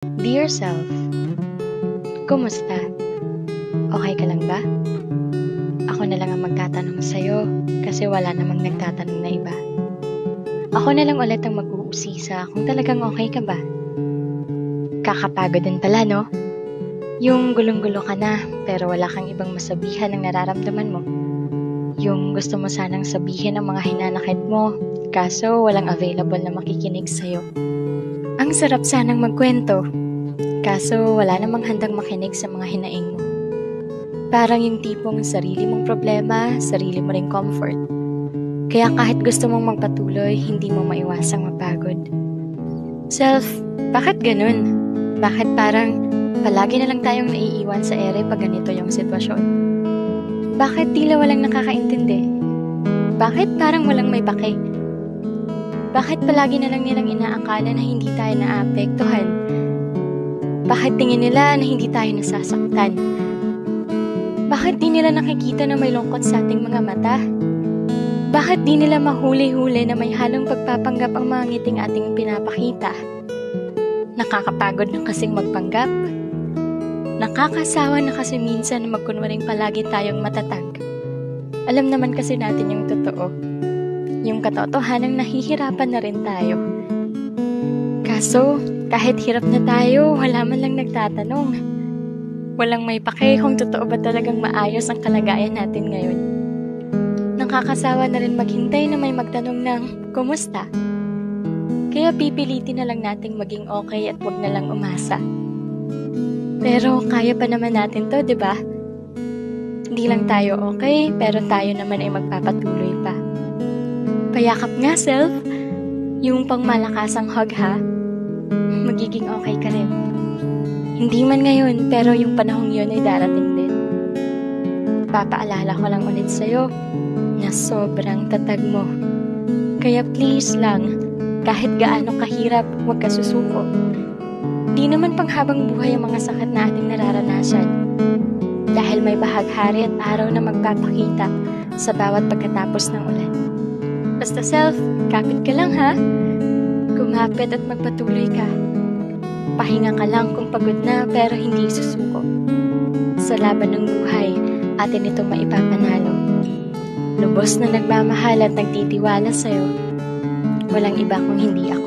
Dear self, kumusta? Okay ka lang ba? Ako na lang ang magtatanong sa'yo kasi wala namang nagtatanong na iba. Ako na lang ulit ang mag-uusisa kung talagang okay ka ba. Kakapagod din pala, no? Yung gulong-gulo ka na pero wala kang ibang masabihan ng nararamdaman mo. Yung gusto mo sanang sabihin ang mga hinanakit mo kaso walang available na makikinig sa'yo. Ang sarap sanang magkwento kaso wala namang handang makinig sa mga hinaing mo. Parang yung tipong sarili mong problema, sarili mo ring comfort. Kaya kahit gusto mong magpatuloy, hindi mo maiwasang mapagod. Self, bakit ganun? Bakit parang palagi na lang tayong naiiwan sa ere pag ganito yung sitwasyon? Bakit tila walang nakakaintindi? Bakit parang walang may pake? Bakit palagi na lang nilang inaakala na hindi tayo naapektuhan? Bakit tingin nila na hindi tayo nasasaktan? Bakit di nila nakikita na may lungkot sa ating mga mata? Bakit di nila mahuli-huli na may halong pagpapanggap ang mga ngiting ating pinapakita? Nakakapagod na kasing magpanggap. Nakakasawa na kasi minsan na magkunwaring palagi tayong matatag. Alam naman kasi natin yung totoo. Yung katotohanang nahihirapan na rin tayo. Kaso, kahit hirap na tayo, wala man lang nagtatanong. Walang may pake kung totoo ba talagang maayos ang kalagayan natin ngayon. Nakakasawa na rin maghintay na may magtanong ng, kumusta? Kaya pipilitin na lang nating maging okay at wag na lang umasa. Pero kaya pa naman natin to, di ba? Hindi lang tayo okay, pero tayo naman ay magpapatuloy pa. Payakap nga, self. Yung pangmalakasang hug, ha? Magiging okay ka rin. Hindi man ngayon, pero yung panahong yun ay darating din. Papaalala ko lang ulit sa'yo na sobrang tatag mo. Kaya please lang, kahit gaano kahirap, huwag ka susuko. Di naman panghabang buhay ang mga sakit na ating nararanasan. Dahil may bahaghari at araw na magpapakita sa bawat pagkatapos ng ulan. Basta self, kapit ka lang ha. Kumapit at magpatuloy ka. Pahinga ka lang kung pagod na pero hindi susuko. Sa laban ng buhay, atin ito maipapanalo. Lubos na nagmamahal at nagtitiwala sa'yo. Walang iba kung hindi ako.